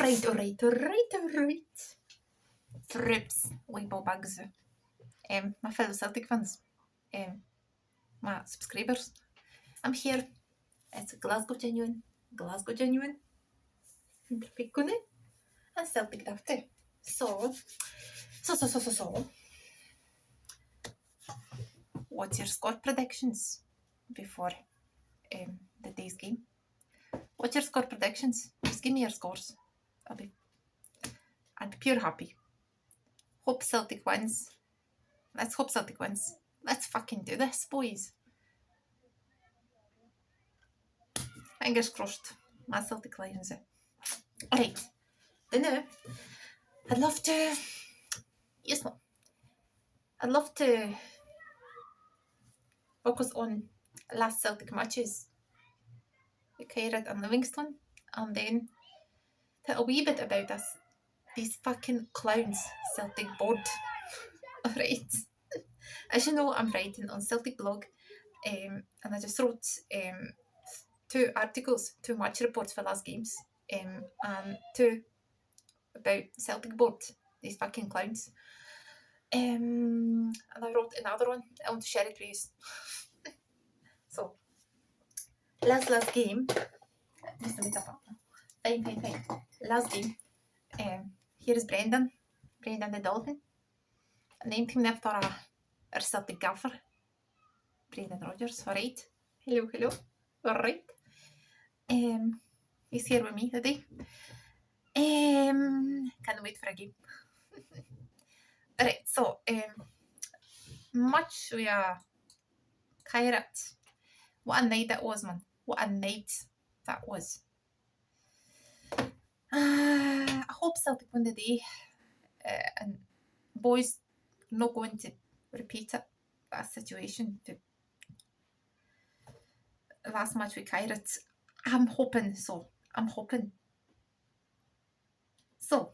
Alright. Frips, Weibo bugs. My fellow Celtic fans, my subscribers. I'm here. It's Glasgow Genuine. Piccone. And Celtic Dafte. So. What's your score predictions before the day's game? What's your score predictions? Just give me your scores. I'd be pure happy. Hope Celtic wins. Let's hope Celtic wins. Let's fucking do this, boys. Fingers crossed. My Celtic Lions. Alright. Then I'd love to... Yes, no. I'd love to focus on last Celtic matches. Kairat and Livingston. And then tell a wee bit about this. These fucking clowns, Celtic Board. Alright. As you know, I'm writing on Celtic blog. And I just wrote 2 articles, 2 match reports for last games. And 2 about Celtic Board. These fucking clowns. And I wrote another one. I want to share it with you. So, last game. Just a little fine. Last game. Here is Brendan the Dolphin. Named him after our Celtic gaffer. Brendan Rodgers. Alright. Hello. Alright. He's here with me today. Can't wait for a game. Alright, so match with Kairat. What a night that was, man. What a night that was. I hope Celtic win the day. And boys, not going to repeat it. That situation. The last match with Kairat. I'm hoping. So,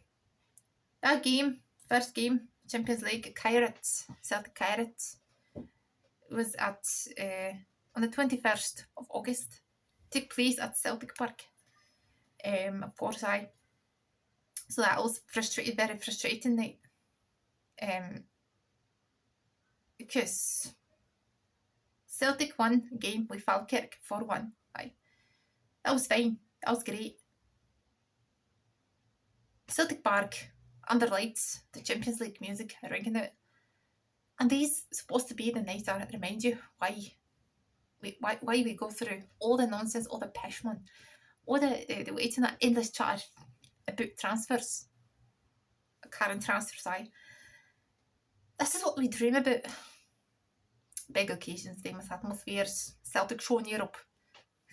that game, first game, Champions League, Celtic Kairat, was at on the 21st of August. Took place at Celtic Park. Of course, so that was very frustrating night. Because Celtic won a game with Falkirk 4-1. That was fine. That was great. Celtic Park, under lights, the Champions League music ringing out. And these supposed to be the nights that remind you why we go through all the nonsense, all the pishman, all the waiting at endless chat about transfers, current transfers. This is what we dream about. Big occasions, famous atmospheres, Celtic show in Europe,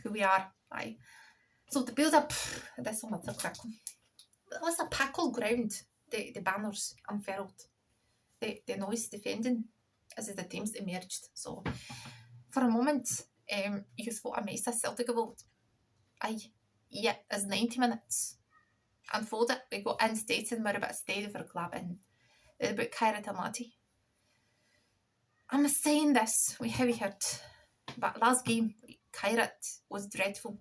who we are. So the build up, this one was a quick one. It was a packled ground, the banners unfurled, the noise defending as the teams emerged. So for a moment, you thought I missed a Celtic vote. As 90 minutes unfolded, we got in stated we're about steady for a club and about Kairat Amati. I'm saying this with heavy heart, but last game, Kairat was dreadful.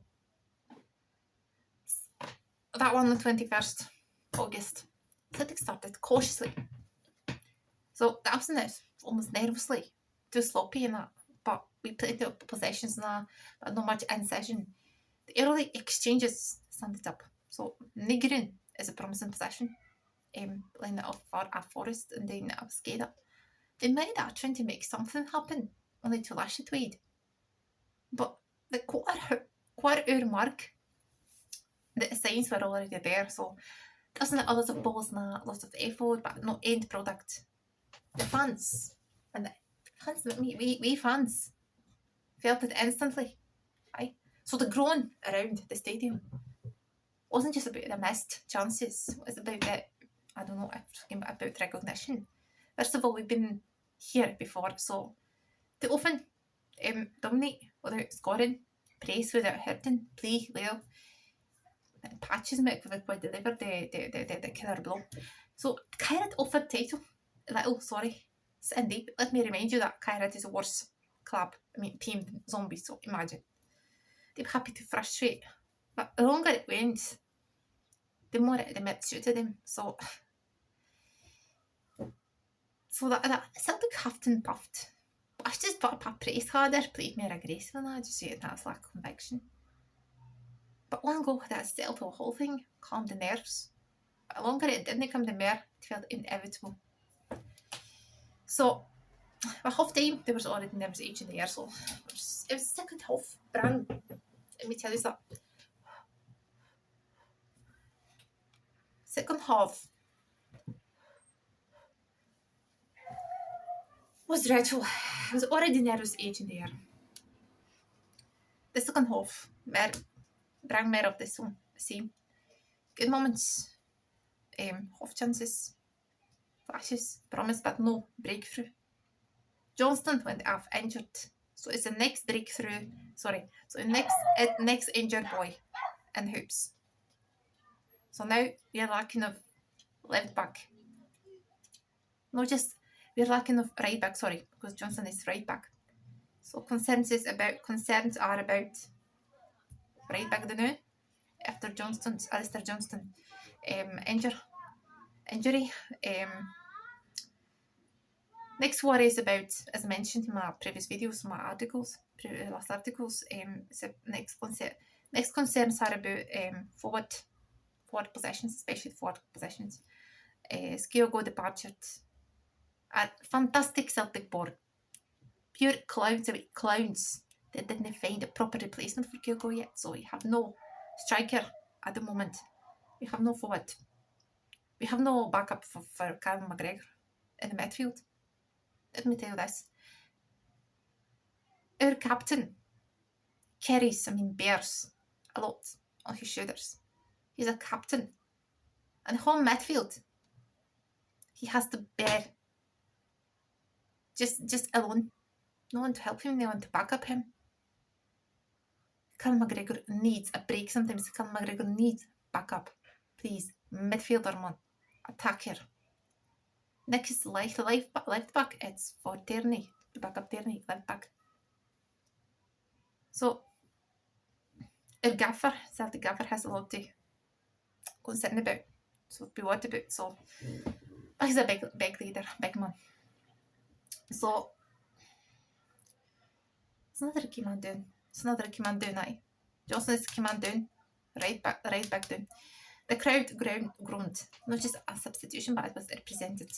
That one on the 21st August. Celtic started cautiously. So that was it, almost nervously. Too sloppy in that. But we played the possessions and that, but not much incision. The early exchanges summed up. So Nigrin is a promising possession. Playing it off for a Forest and then a Skada. They made that trying to make something happen, only to lash it wide. But the quarter hour mark, the signs were already there, so there's a lot of balls and a lot of effort, but no end product. The fans, we fans, felt it instantly. So the groan around the stadium wasn't just about the missed chances, it was about about recognition. First of all, we've been here before, so to often dominate without scoring, press without hurting, play well, patches me if we deliver the killer blow. So Kairat offered title. Cindy, let me remind you that Kairat is a worse club. Team than Zombies, so imagine. They were happy to frustrate. But the longer it went, the more it suited them. So that Celtic huffed and puffed. But I just put up a praise harder, played more aggressive and I just see it as lack of conviction. But one goal that settled the whole thing, calmed the nerves. But longer it didn't come the more, it felt inevitable. So by half time there was already nerves each in the air, so it was second half brand. Let me tell you that. Second half was dreadful. It was already nervous age in the air. The second half bring more of the same. Good moments, half chances, flashes, promise, but no breakthrough. Johnston went off injured, so it's the next breakthrough. So next injured boy in hoops. So now we're lacking of left back. Not just we're lacking of right back. Sorry, because Johnston is right back. So concerns are about right back the now after Alistair Johnston injury. Next worry is about, as I mentioned in my previous videos, last articles. Next concerns are about forward possessions, especially forward possessions. Kyogo departed. A fantastic Celtic board. Pure clowns that didn't find a proper replacement for Kyogo yet. So we have no striker at the moment. We have no forward. We have no backup for Callum McGregor in the midfield. Let me tell you this. Our captain bears a lot on his shoulders. He's a captain. And home midfield, he has to bear just alone. No one to help him, no one to back up him. Callum McGregor needs a break sometimes. Callum McGregor needs backup. Please, midfielder man, attacker. Next left back, it's for Tierney, to back up Tierney, left back. So, our Celtic gaffer has a lot to concern about, so be worried about. So, he's a big leader, big man. So, it's another key man down. Aye. Johnson is key man down, right back down. The crowd groaned, not just a substitution, but it was represented.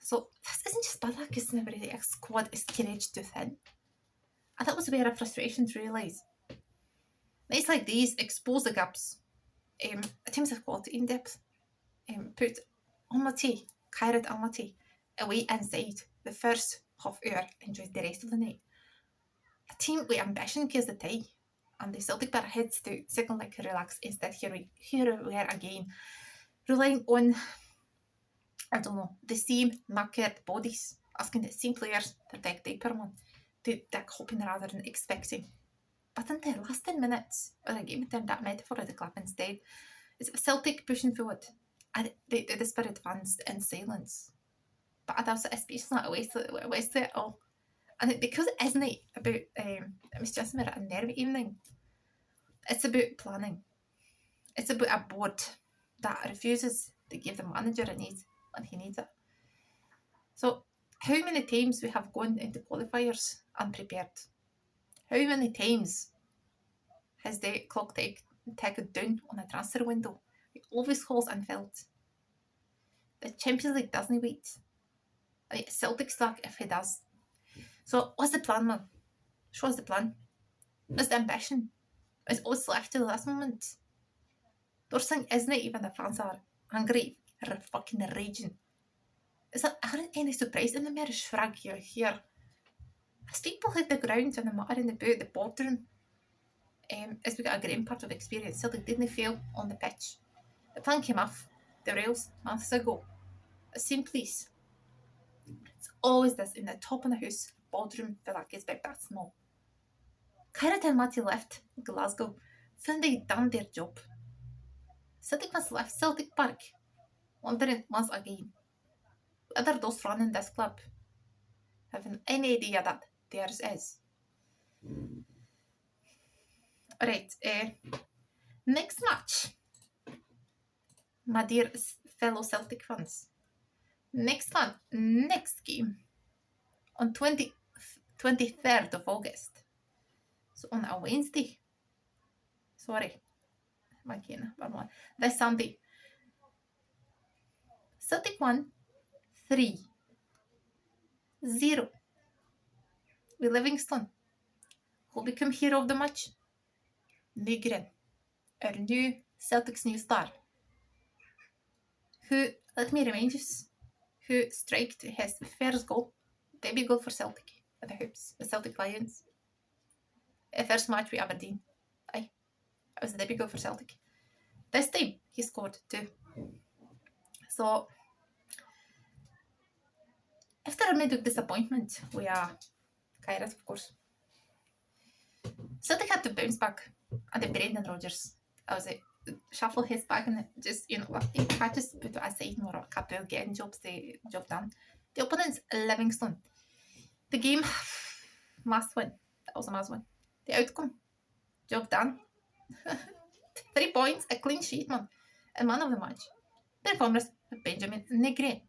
So this isn't just bad luck, it's never really a squad is stretched too thin. And that was where our frustrations realise. Nights like these expose the gaps. Teams of quality in depth. Put Kairat Almaty away inside the first half hour, enjoyed the rest of the night. A team with ambition gives the tie, and the Celtic Board heads to second leg relax. Instead, here we are again, relying on, I don't know, the same knackered bodies, asking the same players to take deeper one, to take hoping rather than expecting. But in the last 10 minutes of the game, turned that metaphor of the club instead. It's Celtic pushing forward, and the desperate advanced in silence. But that's especially not a waste of it all. And because it isn't about, it was just a nervy evening. It's about planning. It's about a board that refuses to give the manager a need when he needs it. So, how many times we have gone into qualifiers unprepared? How many times has the clock ticked down on a transfer window? It always holds unfilled. The Champions League doesn't wait. Celtic's luck if he does. So, what's the plan, man? Show us the plan. What's the ambition? It's always left to the last moment. There's thing isn't it even the fans are angry or fucking raging. Aren't any surprise in the mere shrug here? As people hit the ground and the matter in the boardroom, as we got a great part of experience, Celtic didn't fail on the pitch. The plan came off the rails months ago. Simply, it's always this in the top of the house, boardroom, feel like it's about that small. Kairat and Matty left Glasgow, feeling they'd done their job. Celtic must left Celtic Park, wondering once again whether those running this club having any idea that theirs is. Alright, next match. my dear fellow Celtic fans. Next game on 23rd of August. So on a Wednesday. Sorry. This Sunday. Celtic won 3-0 with Livingston. Who'll become hero of the match? Nygren, our new Celtic's new star. Who, let me remind you, who striked his first goal, debut goal for Celtic at the Hoops, the Celtic Lions. First match with Aberdeen. Aye, it was the debut goal for Celtic. This time, he scored 2. So, after a mid-week disappointment, we are Kairat, of course. Celtic had to bounce back under Brendan Rodgers. I was like, shuffle his bag and just, he can't just put it aside more a couple of getting job done. The opponent's Livingston. The game, must win. That was a must win. The outcome, job done. 3 points, a clean sheet, man. And man of the match. Performance of Benjamin Negre.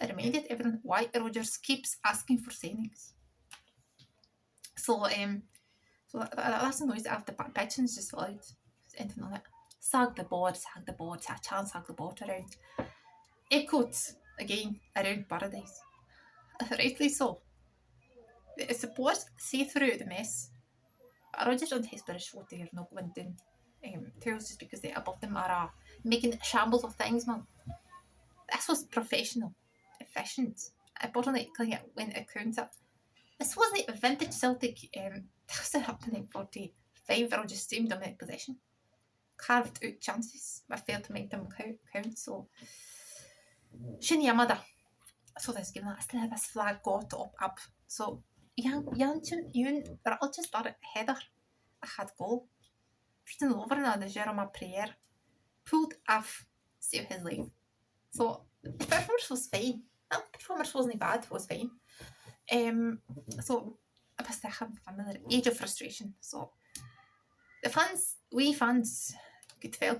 I reminded everyone why Rodgers keeps asking for signings. So that's the noise after pitch and just loud. Anything on it. Sag the board, chant sag the board around. Echoed again around Paradise. Rightly so. The support see through the mess. Rodgers and his British what they are not going down. Tells just because they above them are making shambles of things, man. This was professional, efficient, importantly when it counts up. This wasn't a vintage Celtic. This was happening 45. Rodgers same dominant possession. Carved out chances, but failed to make them count. So, Shin Yamada. So this game, I still had this flag got up. So, Young Rodgers bar header. I had goal. Written over na the Jerome Prayer. Pulled off, save his life. So, the performance was fine. No, the performance wasn't bad, it was fine. So, I was thinking another age of frustration. So, we fans could feel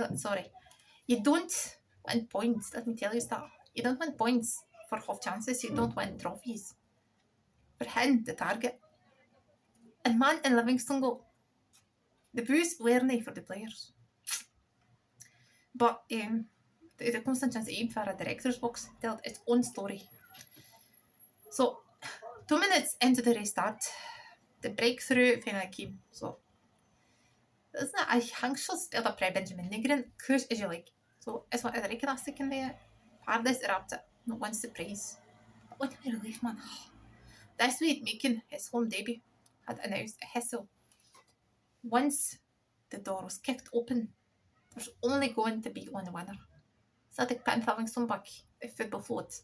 it, sorry. You don't win points, let me tell you that. You don't win points for half chances, you don't win trophies. For hitting the target. And man in Livingston goal. The boos weren't for the players. But the constant chance aim for a director's box told its own story. So, 2 minutes into the restart, the breakthrough finally came. So, isn't it a hangsel speelde op Benjamin Nygren, koos as you like. So, is wat I reckon als ik in there. Paradise wrapped it, not one surprise. But what a relief, man. This week, making his home debut, had announced a hustle. Once the door was kicked open, there's only going to be one winner. Celtic putting Livingston back, the football float.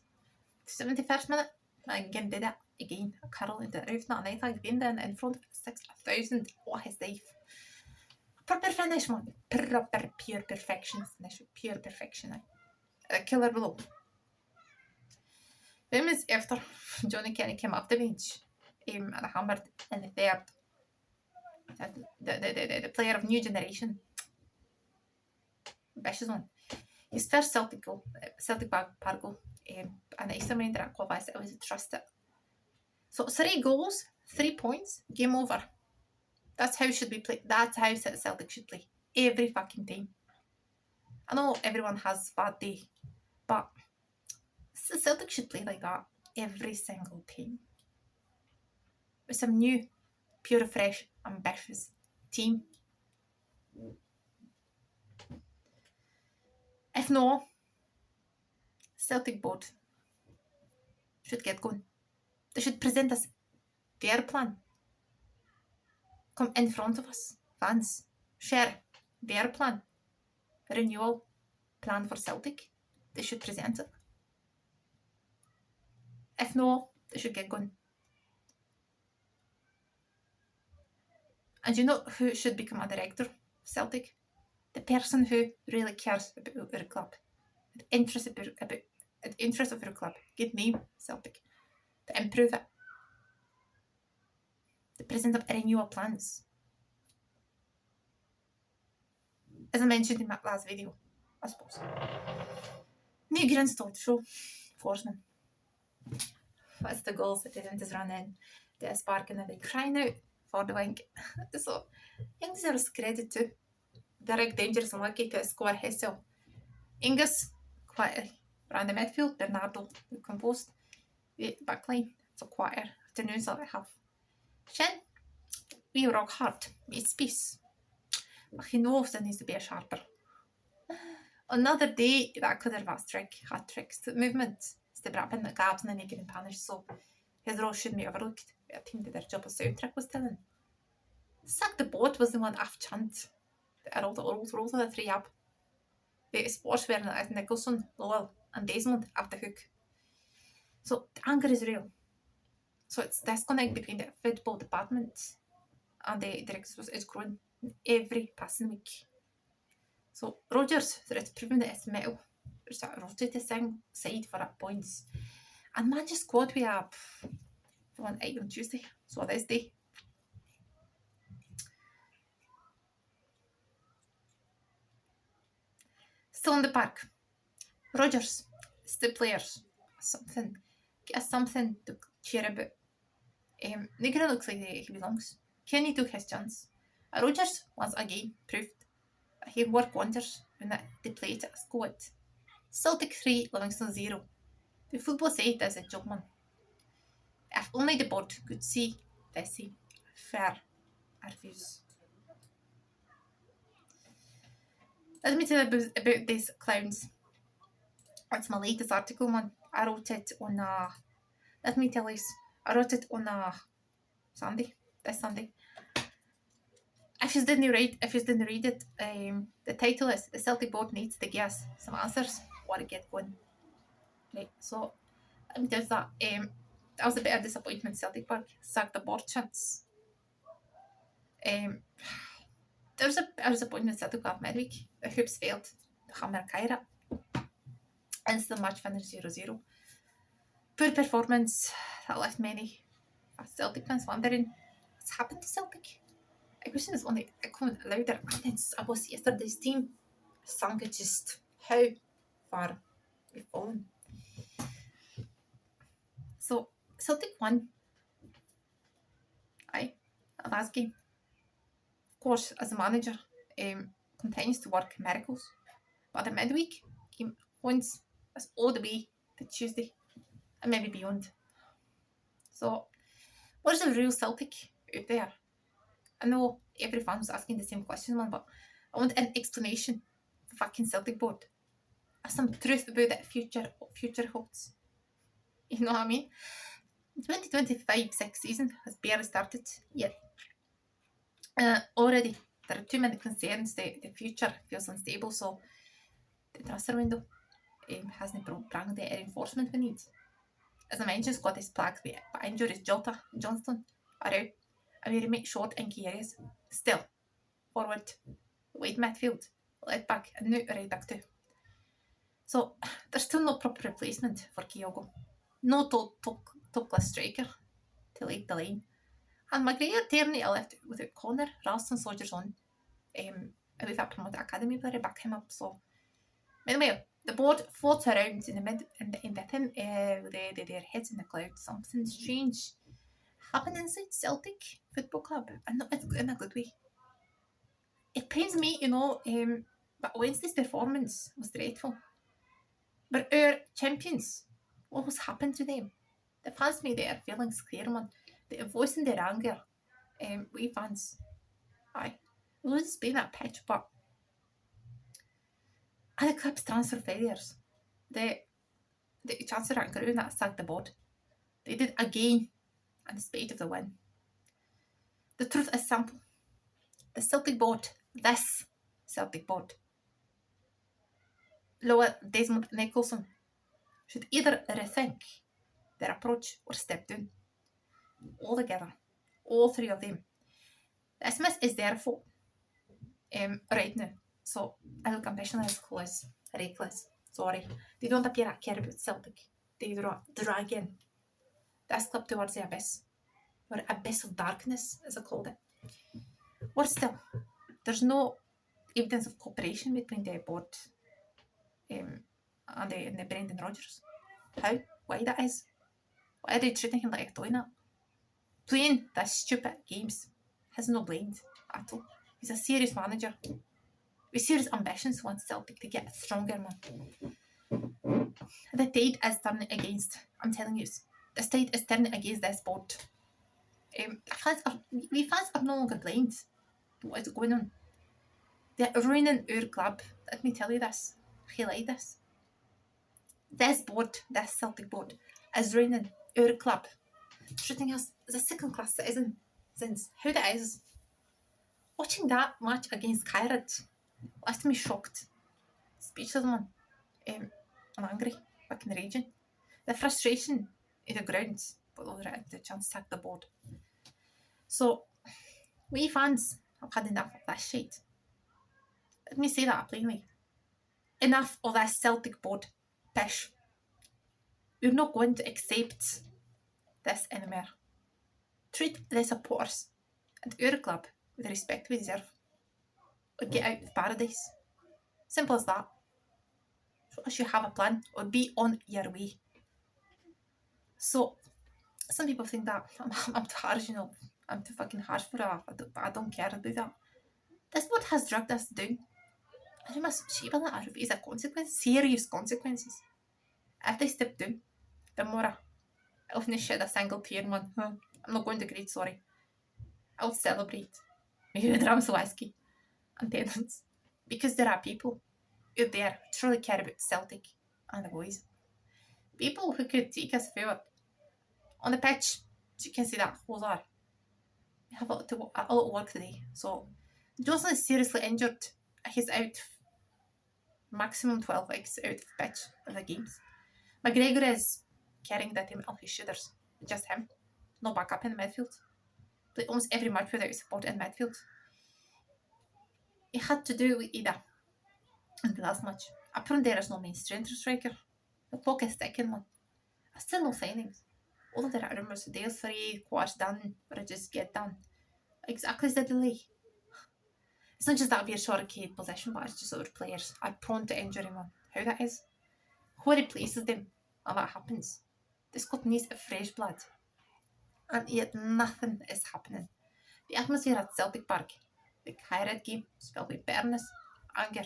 The 71st minute, and again did it again. A curl into the roof, not a night like been there in front of 6,000. What his life. Proper finish, man. Proper, pure perfection finish. Pure perfection. A killer blow. Minutes after, Johnny Kenny came off the bench and hammered in the third. The player of new generation. Vicious one. His first Celtic goal, Celtic Park goal. And I used to remember that qualifies it was a trust it. So 3 goals, 3 points, game over. That's how should we play. That's how Celtic should play. Every fucking time. I know everyone has a bad day, but Celtic should play like that every single time. With some new, pure, fresh, ambitious team. If no, Celtic Board should get going. They should present us their plan. Come in front of us, fans. Share their plan. Renewal plan for Celtic. They should present it. If no, they should get going. And you know who should become a director of Celtic? The person who really cares about our club. The interest of our club. Good name, Celtic. To improve it. To present up renewal plans. as I mentioned in my last video, I suppose. New grindstone through Forsman. That's the goals that didn't run in. They're sparking and they crying out for the wing. So, young deserves credit too. Derek dangerous and lucky to score himself. Ingus, quite around the midfield. Bernardo, composed. The backline, so quieter. Afternoons that I have. Shin, we rock hard. It's peace. But he knows there needs to be a sharper. Another day that could have had tricks to movement. The brapping the gaps and then getting punished, so his role shouldn't be overlooked. I think that their job as soundtrack was telling. Celtic Board was the one off chant. I rolled the three up. The sports were at Nicholson, Lowell, and Desmond off the hook. So the anger is real. So it's disconnect between the football department and the directors is growing every passing week. So Rogers, it's proven that it's metal. There's a rotated side for at points. And Manchester squad we have one 8 on Tuesday. So this day. Still in the park. Rogers, still players. Something to cheer about. Negro looks like he belongs. Kenny took his chance. Rogers once again proved that he worked wonders when they played a squad. Celtic 3, Livingston 0. The football side does a job, man. If only the board could see this fair views. Let me tell you about these clowns. It's my latest article, man. I wrote it on let me tell you, I wrote it on this Sunday. If you didn't read it, the title is "The Celtic Board Needs to Give Us Some Answers or Get Going." Right, so let me tell you that that was a bit of disappointment. Celtic Park sacked the board chance. There was a bit of disappointment. Celtic Park midweek. The hoops failed to hammer Kyra. And the match finished 0-0. Poor performance that left many Celtic fans wondering what's happened to Celtic. I question is only coming louder. And it's about yesterday's team. Sanga just how far we've fallen. So Celtic won. Last game. Of course, as a manager, continues to work miracles. But the midweek game once is all the way to Tuesday and maybe beyond. So, what is the real Celtic out there? I know every fan was asking the same question, man, but I want an explanation for fucking Celtic Board. Some truth about that future holds. You know what I mean? 2025-6 season has barely started yet. Already, there are too many concerns. The future feels unstable, so the transfer window hasn't brought the reinforcement we need. As I mentioned, Scott is plagued with injuries. Jota and Johnston are out, and we remain short in key areas. Still, forward, wide midfield, left back, and now right back too. So there's still no proper replacement for Kyogo. No top class striker to lead the line. And McGregor, Tierney are left without Connor, Ralston, Soldiers on. And we've had promoted academy player back him up. So anyway, the board floats around in the mid and in between with their heads in the clouds. Something strange happened inside Celtic Football Club, and not in a good way. It pains me, but Wednesday's performance was dreadful. But our champions, what was happened to them? The fans made their feelings clear, man. They're voicing their anger. We fans, we'll just be in that pitch, but and the club's transfer failures. The Chancellor at Ground that sacked the board. They did again in spite of the win. The truth is simple. The Celtic Board, this Celtic Board, Lower Desmond Nicholson, should either rethink their approach or step down. All together. All three of them. The SMS is their fault right now. So, I look ambition is close. Reckless. Sorry. They don't appear to care about Celtic. They drag in this club towards the abyss. Or abyss of darkness, as I called it. Or still, there's no evidence of cooperation between the board and the Brendan Rodgers. How? Why that is? Why are they treating him like a toy nut? Playing these stupid games has no brains at all. He's a serious manager with serious ambitions, wants Celtic to get stronger, man. The tide is turning against, I'm telling you, the tide is turning against this board. We fans are no longer blind to what is going on. They're ruining our club. Let me tell you this. Highlight this. This board, this Celtic board, is ruining our club. Treating us as a second-class citizen since how that is. Watching that match against Kairat left me shocked. Speechless, man. I'm angry, fucking raging. The frustration in the ground, but over it, the chance to sack the board. So, we fans have had enough of that shit. Let me say that plainly. Enough of that Celtic board pish. We're not going to accept this anymore. Treat the supporters and our club with the respect we deserve. Or get out of paradise. Simple as that. Show us you have a plan or be on your way. So, some people think that I'm too harsh, you know. I'm too fucking harsh for that, but I don't care about that. This board has dragged us down. And we must shape on that face a consequence, serious consequences. If they step down, the more I'll finish shed a single tear, man. I'm not going to great, sorry. I'll celebrate. Maybe with drums of whiskey and tenants. Because there are people out there who truly care about Celtic and the boys. People who could take us forward. On the pitch, as you can see that holes are. We have a lot of work today. So, Johnson is seriously injured. He's out maximum 12 weeks out of the pitch of the games. McGregor is carrying that team on his shoulders. Just him. No backup in the midfield. Played almost every match without support in midfield. He had to do with either in the last match. Apparently there is no main strength striker. The clock is ticking, man. Still no signings. All of there are rumours. Dale's free, Quash done, Bridges get done. Exactly as the delay. It's not just that we're short of possession, but it's just our players are prone to injury, man. How that is? Who replaces them when that happens? The squad needs a fresh blood. And yet nothing is happening. The atmosphere at Celtic Park, the Kairat game, spelled with bitterness, anger,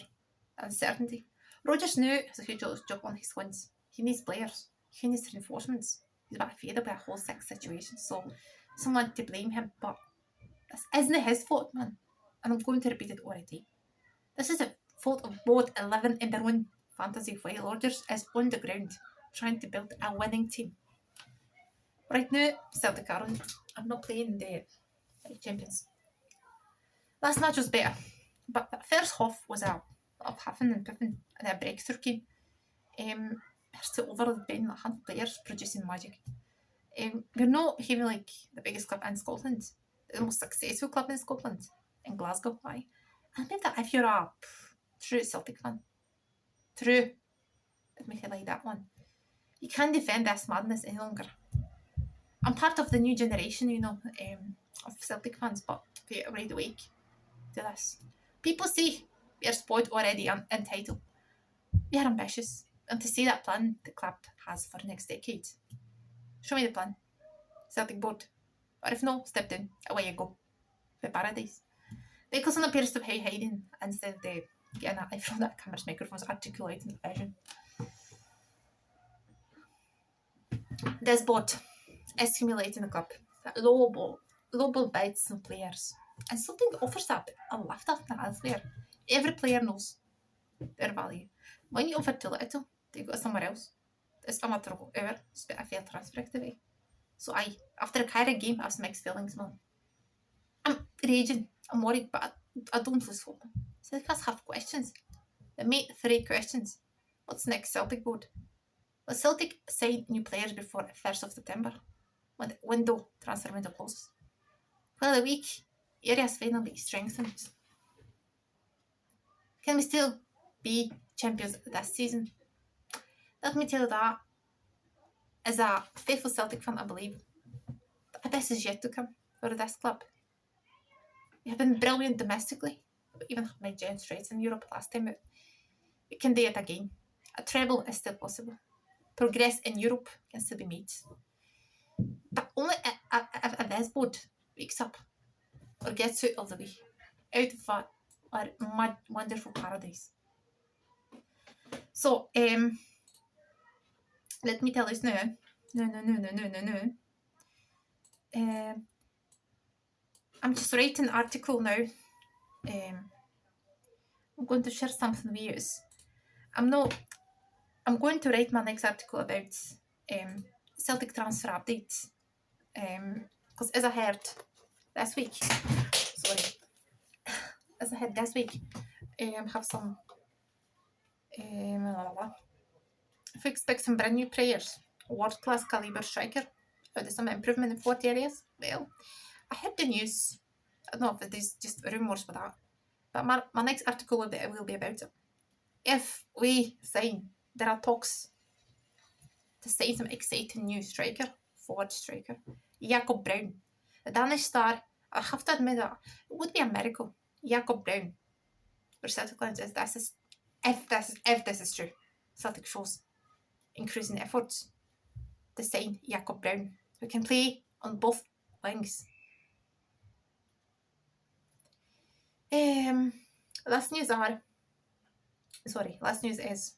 uncertainty. Rodgers knew has a huge job on his hands. He needs players. He needs reinforcements. He's a bit fed up by a whole six situation, so someone to blame him, but this isn't his fault, man. And I'm going to repeat it already. This is the fault of both 11 and their own fantasy while Rodgers is on the ground trying to build a winning team. Right now, Celtic are on. I'm not playing the champions. Last match was better, but the first half was a huffing and puffing and a breakthrough game. To over the pen, 100 players producing magic. We're not even like the biggest club in Scotland, the most successful club in Scotland, in Glasgow. I think that if you're a true Celtic fan, let me highlight that one, you can't defend this madness any longer. I'm part of the new generation, you know, of Celtic fans, but we are wide awake to this. People say we are spoiled already and entitled. We are ambitious, and to see that plan the club has for the next decade. Show me the plan. Celtic Board. Or if no, step down. Away you go. For paradise. Nicholson appears to be hiding instead of getting that from that camera's microphone's articulating the vision. This board is stimulating the club. Low ball bites on players. And something offers that a lift up the elsewhere. Every player knows their value. When you offer too little, they go somewhere else. It's a matter of hour, spit a fair transfer activity. So after a Kyra game, I have mixed feelings, man. I'm raging, I'm worried, but I don't lose hope. Celtics have questions. They made 3 questions. What's next, Celtic Board? Will Celtic sign new players before 1st of September? When the transfer window closes? Will the weak areas finally strengthened? Can we still be champions this season? Let me tell you that, as a faithful Celtic fan, I believe that this is yet to come for this club. We have been brilliant domestically, We even had my gents rates in Europe last time. We can do it again. A treble is still possible. Progress in Europe can still be made. But only if this board wakes up or gets out of the way, out of our mad, wonderful paradise. So, let me tell you now. No. I'm just writing an article now. I'm going to share something with you. I'm going to write my next article about Celtic transfer updates. Because as I heard this week, have some if we expect some brand new players, world-class caliber striker, there's some improvement in 40 areas. Well, I heard the news. I don't know if it is just rumours for that, but my next article will be about it. If we sign, there are talks to sign some exciting new forward striker, Jacob Brown, a Danish star. I have to admit that it would be a miracle. Jacob Brown for Celtic Lions if this is true. Celtic shows increasing efforts to sign Jacob Brown, who can play on both wings. Last news is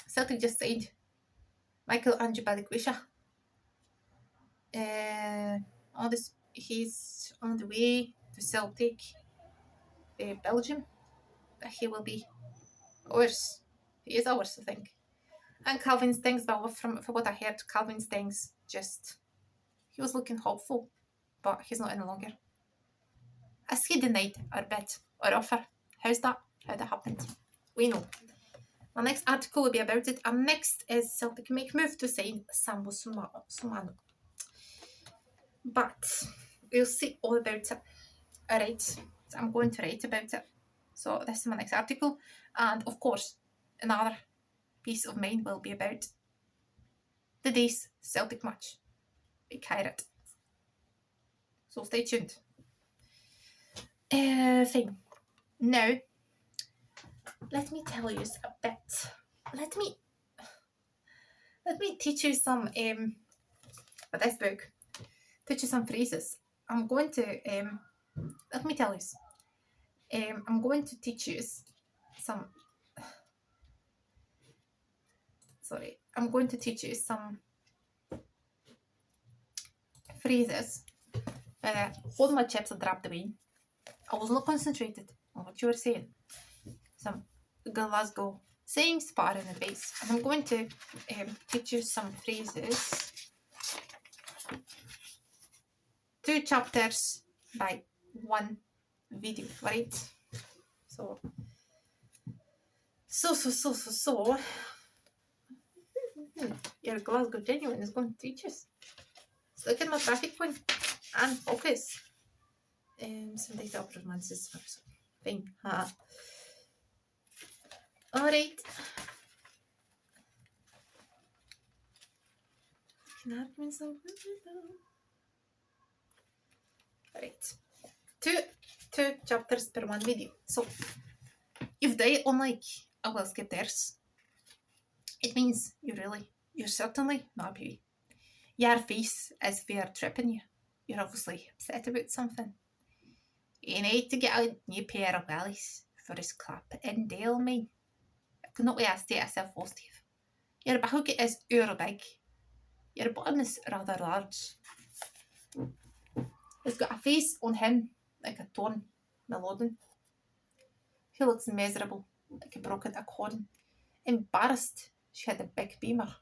Celtic just signed Michael Angebalikwisha. He's on the way to Celtic, Belgium. He will be ours. He is ours, I think. And Calvin Stings, but from what I heard, Calvin Stings he was looking hopeful, but he's not any longer. As he denied our bid or offer. How that happened? We know. My next article will be about it. And next is Celtic make move to sign Sambo Sumano. But we'll see all about it. Alright, so I'm going to write about it. So this is my next article. And of course, another piece of mine will be about today's Celtic match. Big Pirate. So stay tuned. Fine. Now, let me tell you a bit. Let me teach you some with this book. Teach you some phrases. I'm going to let me tell you. I'm going to teach you some. Sorry, I'm going to teach you some phrases. Hold my chips and dropped away. I was not concentrated on what you were saying. Some Glasgow sayings, part in the base. And I'm going to teach you some phrases. 2 chapters by 1 video, right? So. Your Glasgow genuine is going to teach us. So look at my traffic point and focus. Some data performances first. Fine. Alright. Alright. 2 chapters per 1 video. So if they unlike a well skippers, it means you're certainly not happy. Your face is fair tripping you. You're obviously upset about something. You need to get a new pair of wellies for his clap in Dale, mate. I cannot wait to state yourself, Steve. Your back is big. Your bottom is rather large. He's got a face on him like a torn melodin. He looks miserable, like a broken accordion. Embarrassed, she had a big beamer.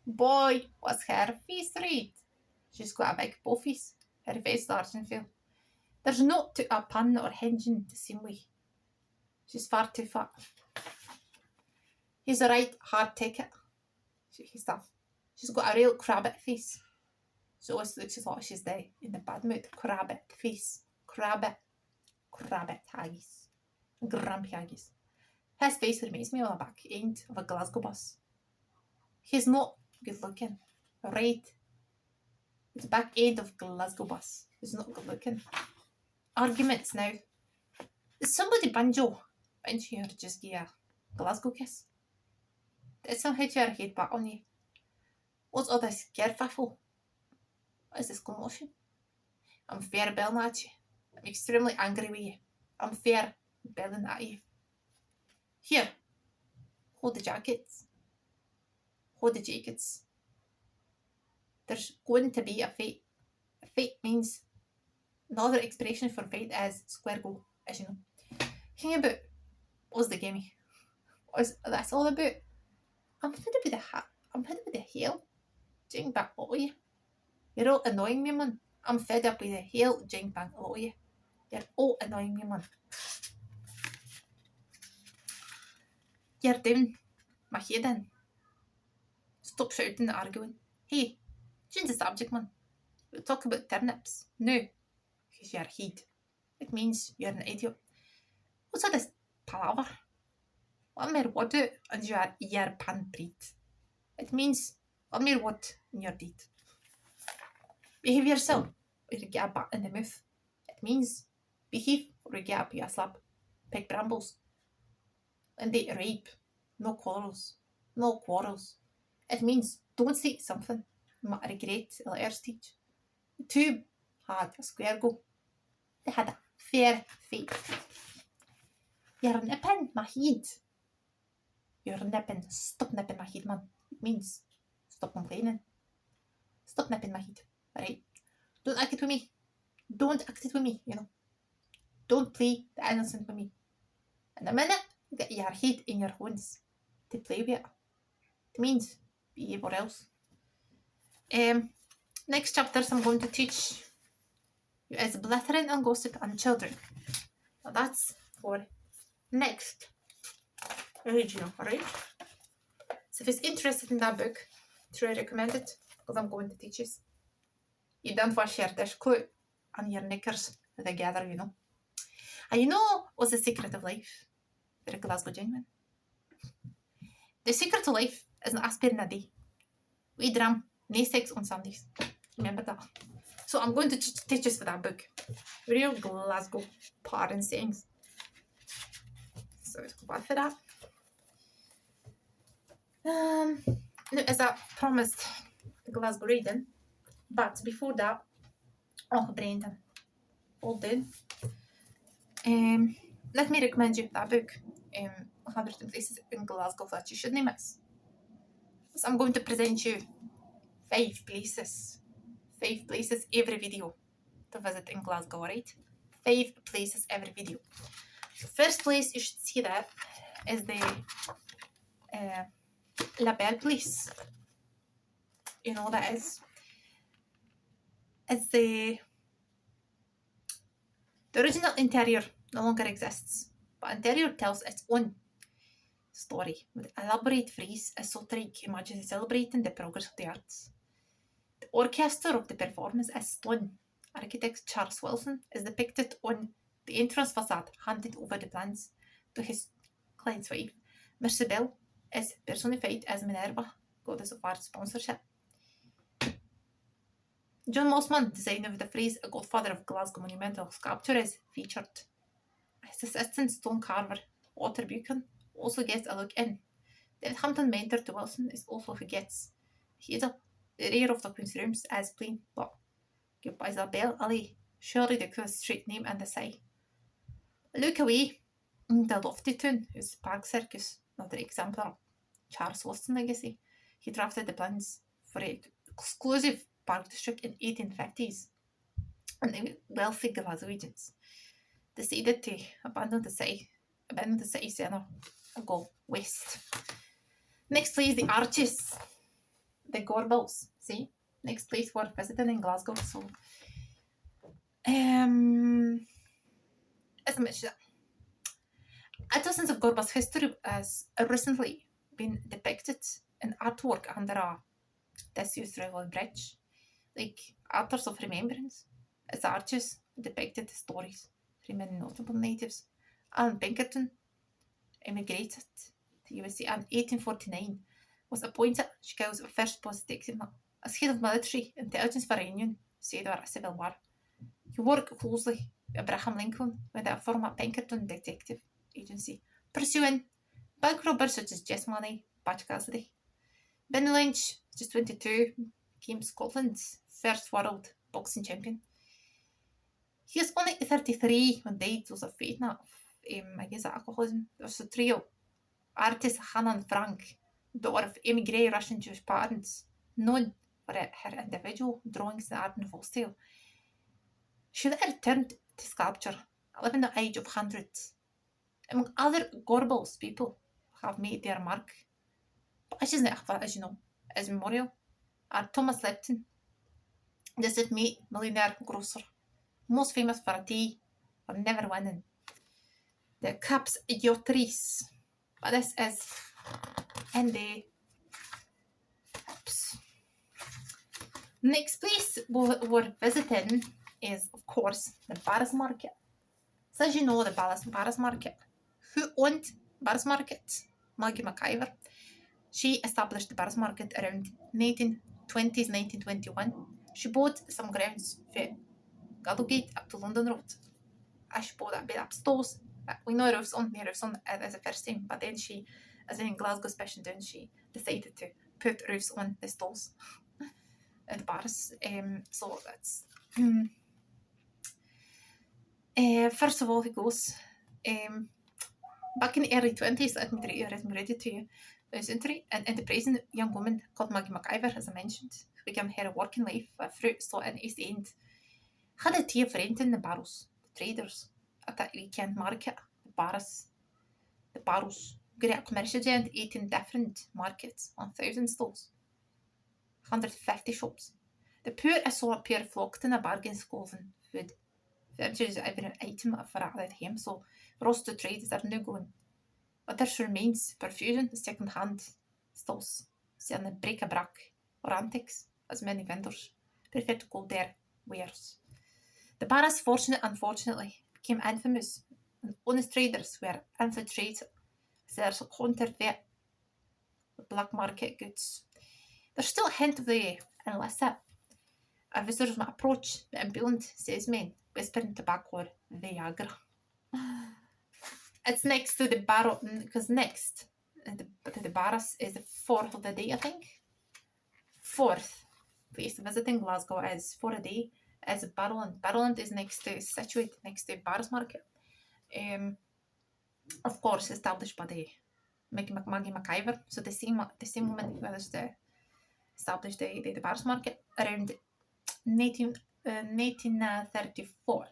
Boy, what's her face red? She's got a big boffies. Her face large and full. There's not to a pun or hinging the same way. She's far too fat. He's a right hard ticket. She's tough. She's got a real crabbit face. So it looks like she's there in the bad mood. Crabbit face. Crabbit haggis. Grumpy haggis. His face reminds me of the back end of a Glasgow bus. He's not good looking. Right. The back end of Glasgow bus. He's not good looking. arguments now. Is somebody banjo here just give a Glasgow kiss? It's some head your head back on you. What's all this kerfuffle? What is this commotion? I'm fair belling at you. I'm extremely angry with you. I'm fair belling at you. Here, hold the jackets. Hold the jackets. There's going to be a fight. A fight means another expression for fight is square go, as you know. Hang about. What's the game? What's that's all about? I'm fed up with the hat. I'm fed up with the hell. Jing back all of you. You're all annoying me, man. I'm fed up with the hell jing back all of you. You're all annoying me, man. You're down my head in. Stop shouting and arguing. Hey, change the subject, man. We'll talk about turnips. No, because you're head. It means you're an idiot. What's all this palaver? One mere word out and you are ear pan breed. It means one mere word in your deed. Behave yourself or you get a bat in the mouth. It means behave or you get up you a slap. Pick brambles. And they rape. No quarrels. No quarrels. It means don't say something you might regret the letters teach. The two had a square go. They had a fair fight. You're nipping my head. You're nipping. Stop nipping my head, man. It means stop complaining. Stop nipping my head. Alright? Don't act it with me. Don't act it with me, you know. Don't play the innocent with me. In a minute, you get your head in your hands to play with it. It means behave or else. Next chapters I'm going to teach you is blithering and gossip and children. Now that's for next regional, alright? So if it's interested in that book, truly recommend it because I'm going to teach you. You don't want to share this clue and your knickers together, you know. And you know what's the secret of life for a Glasgow gentleman? The secret of life is an aspirin a day. We dram, no sex on Sundays. Remember that. So I'm going to teach us for that book. Real Glasgow parent sayings. So let's go back for that. Now, as I promised, the Glasgow reading. But before that, Brendan, hold on. Let me recommend you that book, 100 Places in Glasgow that you shouldn't miss. So I'm going to present you 5 places every video to visit in Glasgow, right? 5 places every video. So first place you should see that is the La Belle place. You know what that is? It's the original interior no longer exists, but interior tells its own story with elaborate frieze, esoteric images celebrating the progress of the arts. The orchestra of the performance is stone. Architect Charles Wilson is depicted on the entrance facade, handed over the plans to his client's wife. Mirabelle is personified as Minerva, goddess of art sponsorship. John Mossman, designer of the frieze, a godfather of Glasgow monumental sculpture, is featured. His assistant stone carver, Walter Buchan, also gets a look in. David Hampton, mentor to Wilson, is also who gets. He is the rear of the Queen's Rooms as plain, but given by Isabel Ali, surely the coolest street name in the city. Look away, the Lofty Tune, whose Park Circus, another exemplar, Charles Wilson legacy. He drafted the plans for an exclusive park district in 1850s, and the wealthy Glaswegians decided to abandon the city centre and go west. Next place, the Arches, the Gorbals. See, next place we're visiting in Glasgow. So, as I mentioned, dozens of Gorbals history has recently been depicted in artwork under a disused railway bridge, like Authors of Remembrance. Its arches depicted stories from many notable natives. Alan Pinkerton immigrated to USA in 1849, was appointed Chicago's first post-exile as head of military intelligence for a Union, said or a civil war. He worked closely Abraham Lincoln with a former Pinkerton detective agency pursuing bank robbers such as Jess Money, Butch Cassidy. Ben Lynch, just 22, became Scotland's first world boxing champion. He was only 33 when died was of fate against alcoholism. There was a trio. Artist Hannah and Frank, daughter of emigre Russian Jewish parents, known for her individual drawings in Art Nouveau style. She later turned to sculpture, living the age of hundreds. Among other Gorbals people have made their mark. But as you know, as memorial are Thomas Lipton, the self-made millionaire grocer, most famous for a tea for never winning. The Caps Idiotrice. But this is in the Caps. Next place we're visiting is, of course, the Barras Market. So as you know, the Barras Market. Who owned Barras Market? Maggie McIver. She established the Barras Market around 1920s, 1921. She bought some grounds for Gallowgate up to London Road. She bought a bit up stalls. We know roofs on as a first time, but then she, as in Glasgow Special Down, she decided to put roofs on the stalls at the bars. So that's first of all, he goes back in the early 20s. Let me read it to you. There's an enterprising young woman called Maggie McIver, as I mentioned, who began her working life at fruit store in East End. Had a tea of renting the barrels, the traders at that weekend market, the barrels. Great commercial giant, 18 different markets, 1,000 stalls, 150 shops. The poor saw a pair flocked in a bargain scoven food. Furniture is every item for at home, so roasted traders are now going. But there remains profusion, second-hand stalls, selling bric-a-brac or antiques, as many vendors prefer to call their wares. The Barras, unfortunately, became infamous, and honest traders were infiltrated with their counterfeit black market goods. There's still a hint of the illicit. Visitors might approach the ambulant salesman, whispering tobacco or Viagra. It's next to the barrel, because next to the Barras is the 4th of the day, I think. 4th place visiting Glasgow is for a day is Barrowland. Barrowland is situated next to Barras Market. Of course, established by the Maggie McIver. So the same woman who was established the Barras Market around 1934.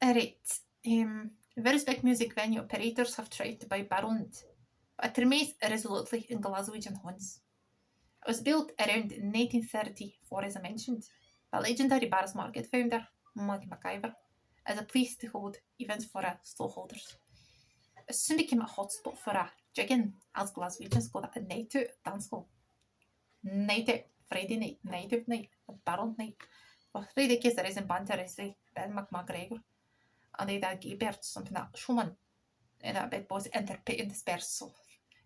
Alright. Various big music venue operators have tried to buy Barrowland, but it remains irresolutely in Glaswegian hands. It was built around 1934, as I mentioned, by legendary Barras Market founder Maggie McIver as a place to hold events for stallholders. It soon became a hotspot for jigging, as Glaswegians call it, a night out dance hall. Night out, Friday night, night out night, a Barrowland night. For Friday case there is in banter is Ben McGregor. And they had gay birds, something like showman. And that bit was interspersed, so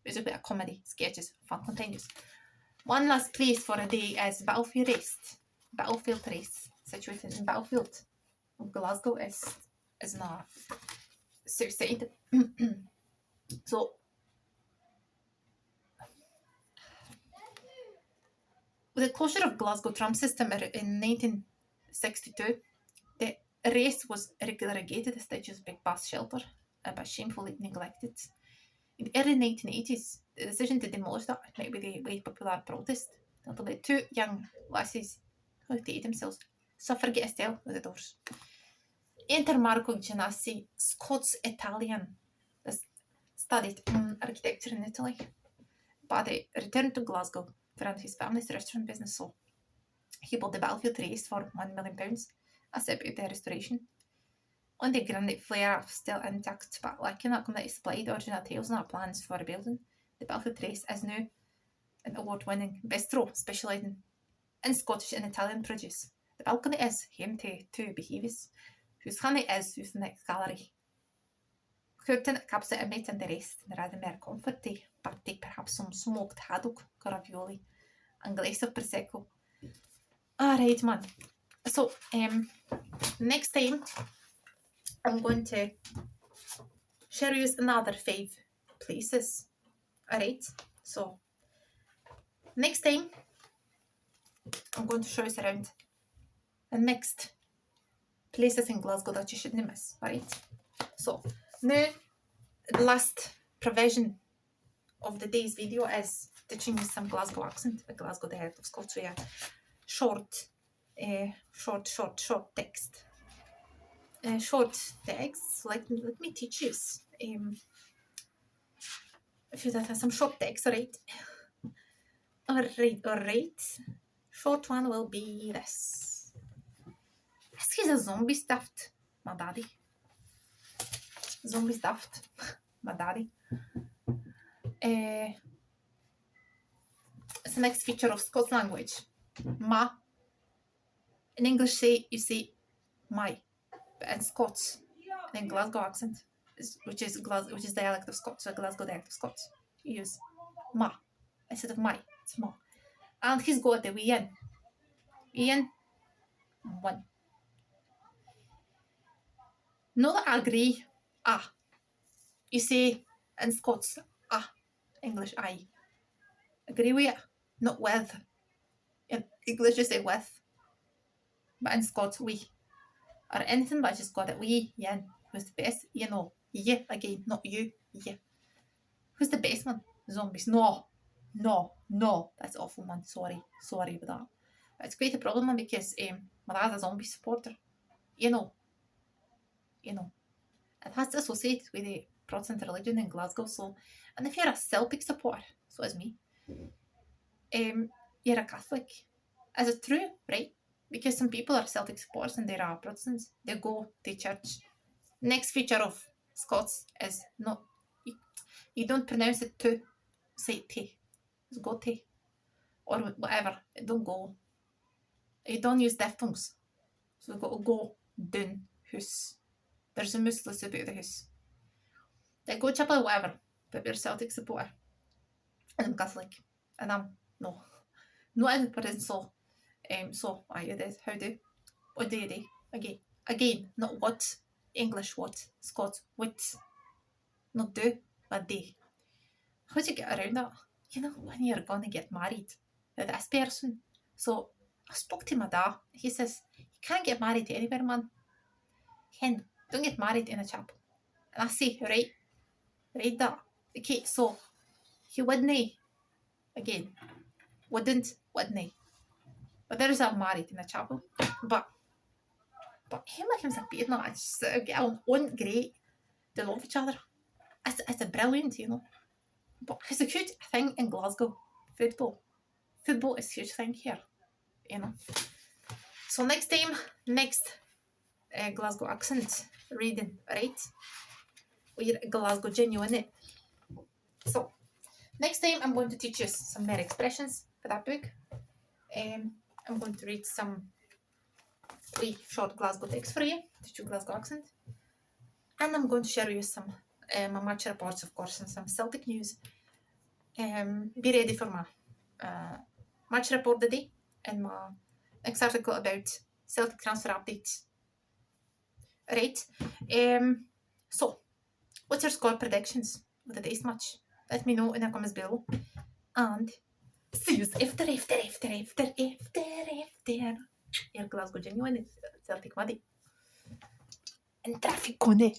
it was a bit of comedy, sketches, fun continues. One last place for a day is Battlefield Race, situated in Battlefield. Glasgow is not south side. So with the closure of Glasgow tram system in 1962, the race was relegated to Stitch's big bus shelter, but shamefully neglected. In the early 1980s, the decision to demolish that might be the way popular protest until the two young lassies who hated themselves suffragette Estelle with the doors. Enter Marco Giannassi, Scots-Italian, studied architecture in Italy, but he returned to Glasgow to run his family's restaurant business, so he bought the Battlefield Race for £1 million, accepted the restoration. On the granite flare still intact, but lacking that community supplied original tales and plans for a building. The Battlefield Race is now an award-winning bistro specialising in Scottish and Italian produce. The balcony is home to two beehives, whose honey is used in the next gallery. Curtain caps it meat and the rest, and rather more comfort to partake perhaps some smoked haddock, ravioli, and glass of Prosecco. Alright, man. So, next time, I'm going to share you another 5 places. Alright, so next time, I'm going to show you around the next places in Glasgow that you shouldn't miss. Alright, so now the last provision of the day's video is teaching you some Glasgow accent, a Glasgow dialect of Scots, so yeah, short text. Short text, let me teach you. If you have some short text, alright? Alright. Short one will be this. This is a zombie stuffed, my daddy. Zombie stuffed, my daddy. It's the next feature of Scots language. Ma. In English, you say my, but in Scots, in Glasgow accent, which is dialect of Scots, so Glasgow dialect of Scots, you use ma instead of my. It's ma, and he's got the wee in. Ian, 1. Not agree. Ah. You say in Scots, ah. English, I. Agree with it, not with. In English, you say with. But in Scots, we. Or anything but just got it. We, yin. Who's the best? You know. Yeah, again, not you. Yeah. Who's the best one? Zombies. No. That's awful, man. Sorry about that. But it's quite a problem, man, because my dad's a zombie supporter. You know. It has to associate with the Protestant religion in Glasgow. So, and if you're a Celtic supporter, so is me, you're a Catholic. Is it true, right? Because some people are Celtic supporters and they are Protestants. They go to church. Next feature of Scots is not, you don't pronounce it to, say te. It's go te. Or whatever. Don't go. You don't use diphthongs. So you've got to go down hus. There's a muslis about the house. They go chapel, whatever, but we're Celtic supporter. And I'm Catholic. And I'm no in prison, so it is. How do? What do you do? Again, not what. English what. Scots what. Not do, but do. How do you get around that? You know, when you're gonna get married to this person. So I spoke to my dad. He says, you can't get married to anywhere, man. Hen, don't get married in a chapel. And I say, right that. Okay, so he wouldn't. Again, wouldn't. But there's a married in a chapel. But him like him's a beard now. It's get on great. They love each other. It's a brilliant, you know. But it's a huge thing in Glasgow. Football is a huge thing here, you know. So next Glasgow accent reading, right? We're Glasgow genuine. So next time I'm going to teach you some more expressions for that book. I'm going to read some short Glasgow text for you, teach you Glasgow accent. And I'm going to share with you some my match reports, of course, and some Celtic news. Be ready for my match report today and my next article about Celtic transfer updates. Right. So, what's your score predictions for the day's match? Let me know in the comments below. And see you after. Your Glasgow genuine Celtic Muddy. And traffic on it.